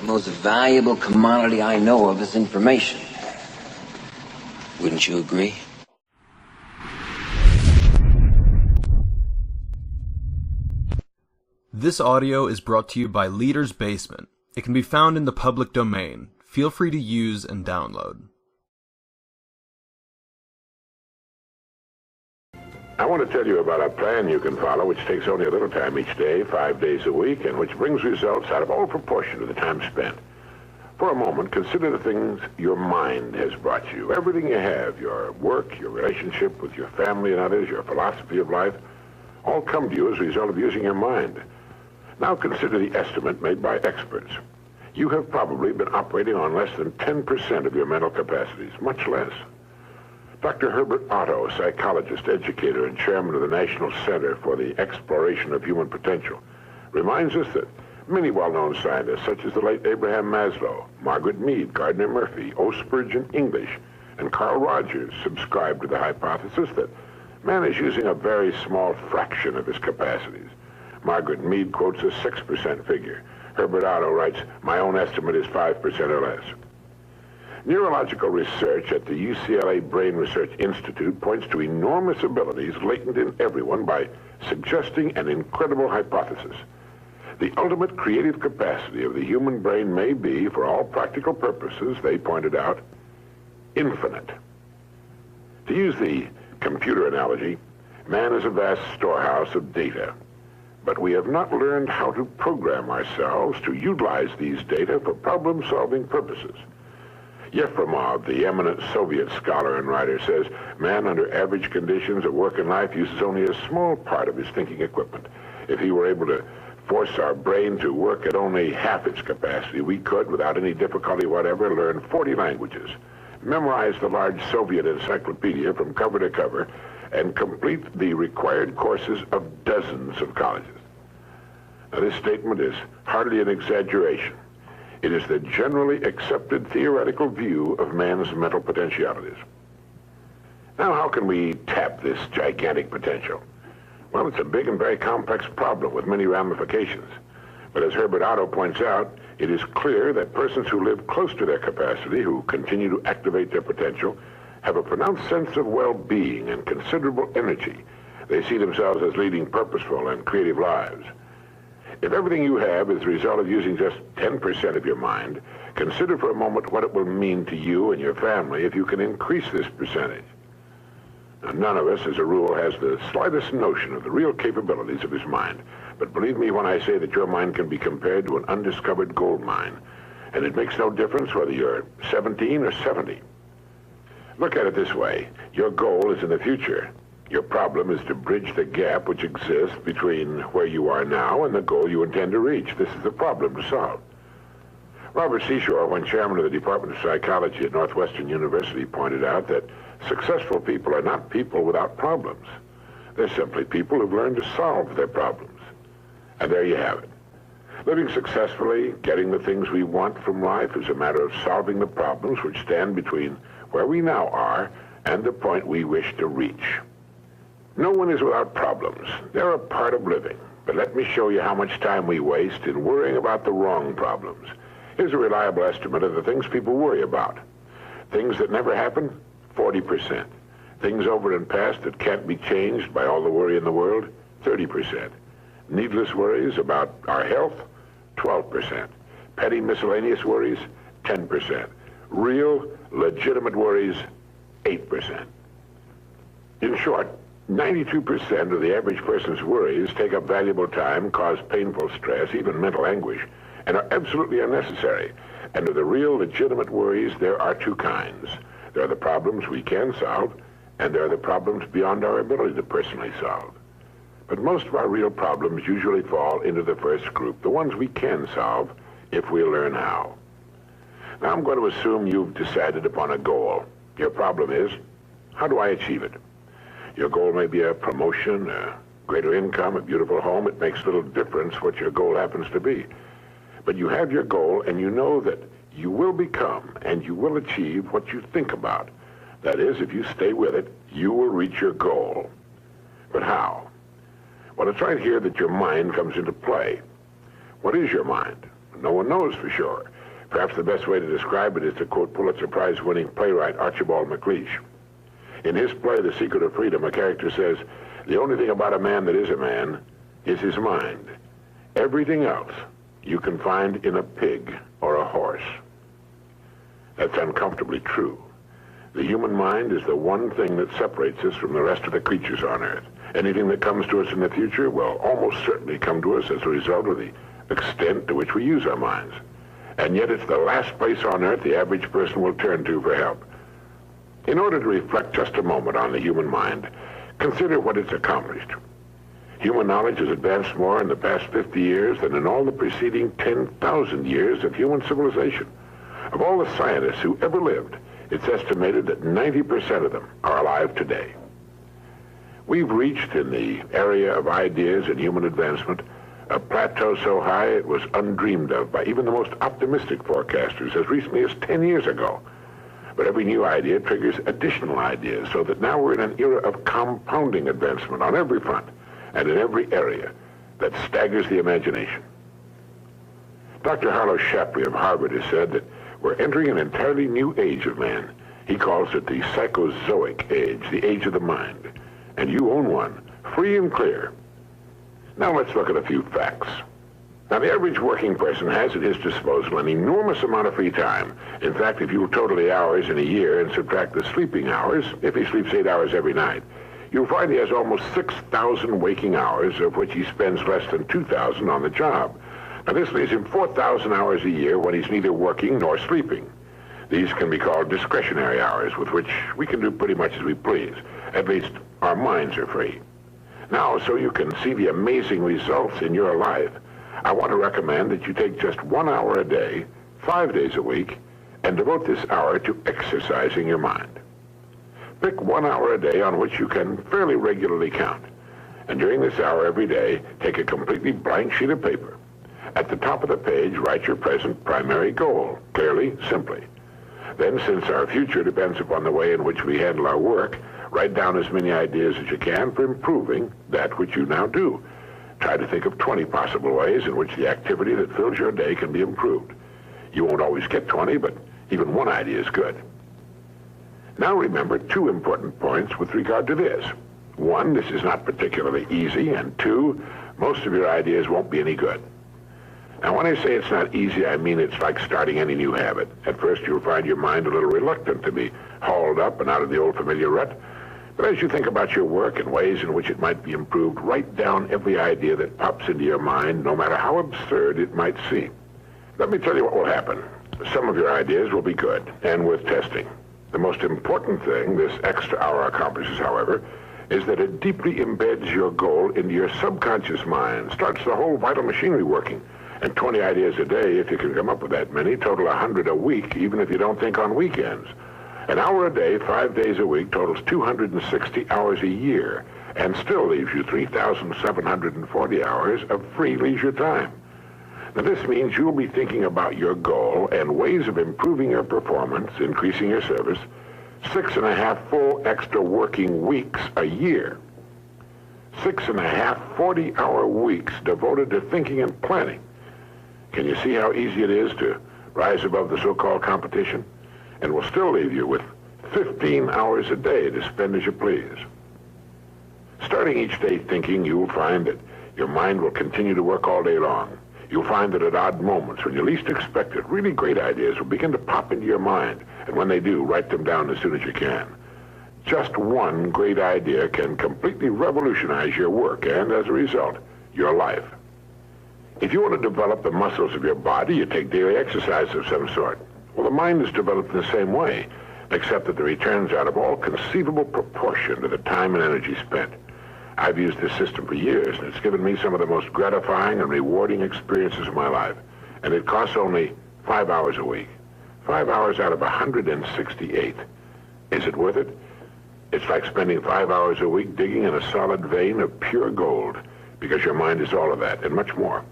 The most valuable commodity I know of is information. Wouldn't you agree? This audio is brought to you by Leader's Basement. It can be found in the public domain. Feel free to use and download. I want to tell you about a plan you can follow which takes only a little time each day, 5 days a week, and which brings results out of all proportion to the time spent. For a moment, consider the things your mind has brought you. Everything you have, your work, your relationship with your family and others, your philosophy of life, all come to you as a result of using your mind. Now consider the estimate made by experts. You have probably been operating on less than 10% of your mental capacities, much less. Dr. Herbert Otto, psychologist, educator, and chairman of the National Center for the Exploration of Human Potential, reminds us that many well-known scientists, such as the late Abraham Maslow, Margaret Mead, Gardner Murphy, O. Spurgeon English, and Carl Rogers, subscribe to the hypothesis that man is using a very small fraction of his capacities. Margaret Mead quotes a 6% figure. Herbert Otto writes, "My own estimate is 5% or less." Neurological research at the UCLA Brain Research Institute points to enormous abilities latent in everyone by suggesting an incredible hypothesis. The ultimate creative capacity of the human brain may be, for all practical purposes, they pointed out, infinite. To use the computer analogy, man is a vast storehouse of data. But we have not learned how to program ourselves to utilize these data for problem-solving purposes. Yefremov, the eminent Soviet scholar and writer, says man under average conditions of work and life uses only a small part of his thinking equipment. If he were able to force our brain to work at only half its capacity, we could, without any difficulty whatever, learn 40 languages, memorize the large Soviet encyclopedia from cover to cover, and complete the required courses of dozens of colleges. Now, this statement is hardly an exaggeration. It is the generally accepted theoretical view of man's mental potentialities. Now, how can we tap this gigantic potential? Well, it's a big and very complex problem with many ramifications. But as Herbert Otto points out, it is clear that persons who live close to their capacity, who continue to activate their potential, have a pronounced sense of well-being and considerable energy. They see themselves as leading purposeful and creative lives. If everything you have is the result of using just 10% of your mind, consider for a moment what it will mean to you and your family if you can increase this percentage. Now, none of us, as a rule, has the slightest notion of the real capabilities of his mind. But believe me when I say that your mind can be compared to an undiscovered gold mine. And it makes no difference whether you're 17 or 70. Look at it this way. Your goal is in the future. Your problem is to bridge the gap which exists between where you are now and the goal you intend to reach. This is the problem to solve. Robert Seashore, when chairman of the Department of Psychology at Northwestern University, pointed out that successful people are not people without problems. They're simply people who've learned to solve their problems. And there you have it. Living successfully, getting the things we want from life is a matter of solving the problems which stand between where we now are and the point we wish to reach. No one is without problems. They're a part of living. But let me show you how much time we waste in worrying about the wrong problems. Here's a reliable estimate of the things people worry about. Things that never happen, 40%. Things over and past that can't be changed by all the worry in the world, 30%. Needless worries about our health, 12%. Petty miscellaneous worries, 10%. Real, legitimate worries, 8%. In short, 92% of the average person's worries take up valuable time, cause painful stress, even mental anguish, and are absolutely unnecessary. And of the real, legitimate worries, there are two kinds. There are the problems we can solve, and there are the problems beyond our ability to personally solve. But most of our real problems usually fall into the first group, the ones we can solve if we learn how. Now, I'm going to assume you've decided upon a goal. Your problem is, how do I achieve it? Your goal may be a promotion, a greater income, a beautiful home. It makes little difference what your goal happens to be. But you have your goal, and you know that you will become and you will achieve what you think about. That is, if you stay with it, you will reach your goal. But how? Well, it's right here that your mind comes into play. What is your mind? No one knows for sure. Perhaps the best way to describe it is to quote Pulitzer Prize-winning playwright Archibald MacLeish. In his play, The Secret of Freedom, a character says, "The only thing about a man that is a man is his mind. Everything else you can find in a pig or a horse." That's uncomfortably true. The human mind is the one thing that separates us from the rest of the creatures on Earth. Anything that comes to us in the future will almost certainly come to us as a result of the extent to which we use our minds. And yet it's the last place on Earth the average person will turn to for help. In order to reflect just a moment on the human mind, consider what it's accomplished. Human knowledge has advanced more in the past 50 years than in all the preceding 10,000 years of human civilization. Of all the scientists who ever lived, it's estimated that 90% of them are alive today. We've reached, in the area of ideas and human advancement, a plateau so high it was undreamed of by even the most optimistic forecasters as recently as 10 years ago. But every new idea triggers additional ideas, so that now we're in an era of compounding advancement on every front and in every area that staggers the imagination. Dr. Harlow Shapley of Harvard has said that we're entering an entirely new age of man. He calls it the psychozoic age, the age of the mind. And you own one, free and clear. Now let's look at a few facts. Now, the average working person has at his disposal an enormous amount of free time. In fact, if you total the hours in a year and subtract the sleeping hours, if he sleeps 8 hours every night, you'll find he has almost 6,000 waking hours, of which he spends less than 2,000 on the job. Now, this leaves him 4,000 hours a year when he's neither working nor sleeping. These can be called discretionary hours, with which we can do pretty much as we please. At least, our minds are free. Now, so you can see the amazing results in your life, I want to recommend that you take just 1 hour a day, 5 days a week, and devote this hour to exercising your mind. Pick 1 hour a day on which you can fairly regularly count. And during this hour every day, take a completely blank sheet of paper. At the top of the page, write your present primary goal, clearly, simply. Then, since our future depends upon the way in which we handle our work, write down as many ideas as you can for improving that which you now do. Try to think of 20 possible ways in which the activity that fills your day can be improved. You won't always get 20, but even one idea is good. Now remember 2 important points with regard to this. 1, this is not particularly easy, and 2, most of your ideas won't be any good. Now, when I say it's not easy, I mean it's like starting any new habit. At first, you'll find your mind a little reluctant to be hauled up and out of the old familiar rut. But as you think about your work and ways in which it might be improved, write down every idea that pops into your mind, no matter how absurd it might seem. Let me tell you what will happen. Some of your ideas will be good and worth testing. The most important thing this extra hour accomplishes, however, is that it deeply embeds your goal into your subconscious mind, starts the whole vital machinery working. And 20 ideas a day, if you can come up with that many, total 100 a week, even if you don't think on weekends. An hour a day, 5 days a week, totals 260 hours a year, and still leaves you 3,740 hours of free leisure time. Now, this means you'll be thinking about your goal and ways of improving your performance, increasing your service, 6.5 full extra working weeks a year. 6.5 40-hour weeks devoted to thinking and planning. Can you see how easy it is to rise above the so-called competition? And will still leave you with 15 hours a day to spend as you please. Starting each day thinking, you'll find that your mind will continue to work all day long. You'll find that at odd moments, when you least expect it, really great ideas will begin to pop into your mind. And when they do, write them down as soon as you can. Just one great idea can completely revolutionize your work and, as a result, your life. If you want to develop the muscles of your body, you take daily exercise of some sort. Well, the mind is developed in the same way, except that the returns out of all conceivable proportion to the time and energy spent. I've used this system for years, and it's given me some of the most gratifying and rewarding experiences of my life. And it costs only 5 hours a week. 5 hours out of 168. Is it worth it? It's like spending 5 hours a week digging in a solid vein of pure gold, because your mind is all of that and much more.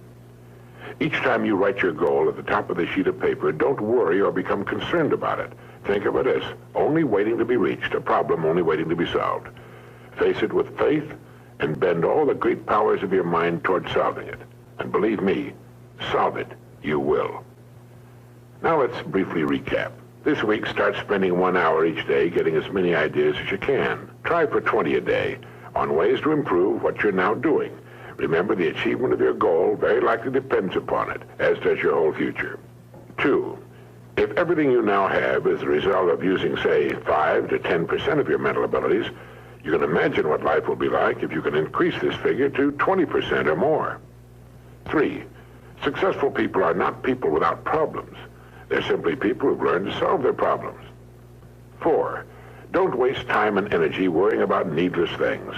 Each time you write your goal at the top of the sheet of paper, don't worry or become concerned about it. Think of it as only waiting to be reached, a problem only waiting to be solved. Face it with faith and bend all the great powers of your mind toward solving it. And believe me, solve it you will. Now let's briefly recap. This week, start spending 1 hour each day getting as many ideas as you can. Try for 20 a day on ways to improve what you're now doing. Remember, the achievement of your goal very likely depends upon it, as does your whole future. 2, if everything you now have is the result of using, say, 5 to 10% of your mental abilities, you can imagine what life will be like if you can increase this figure to 20% or more. 3, successful people are not people without problems. They're simply people who've learned to solve their problems. 4, don't waste time and energy worrying about needless things.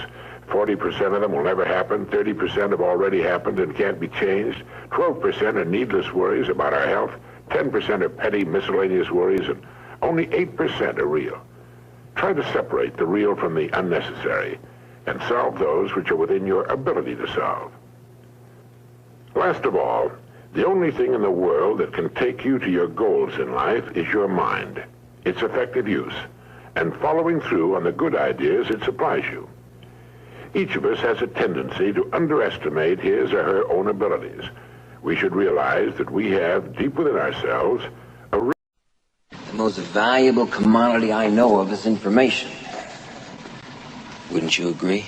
40% of them will never happen, 30% have already happened and can't be changed, 12% are needless worries about our health, 10% are petty miscellaneous worries, and only 8% are real. Try to separate the real from the unnecessary and solve those which are within your ability to solve. Last of all, the only thing in the world that can take you to your goals in life is your mind, its effective use, and following through on the good ideas it supplies you. Each of us has a tendency to underestimate his or her own abilities. We should realize that we have, deep within ourselves, The most valuable commodity I know of is information. Wouldn't you agree?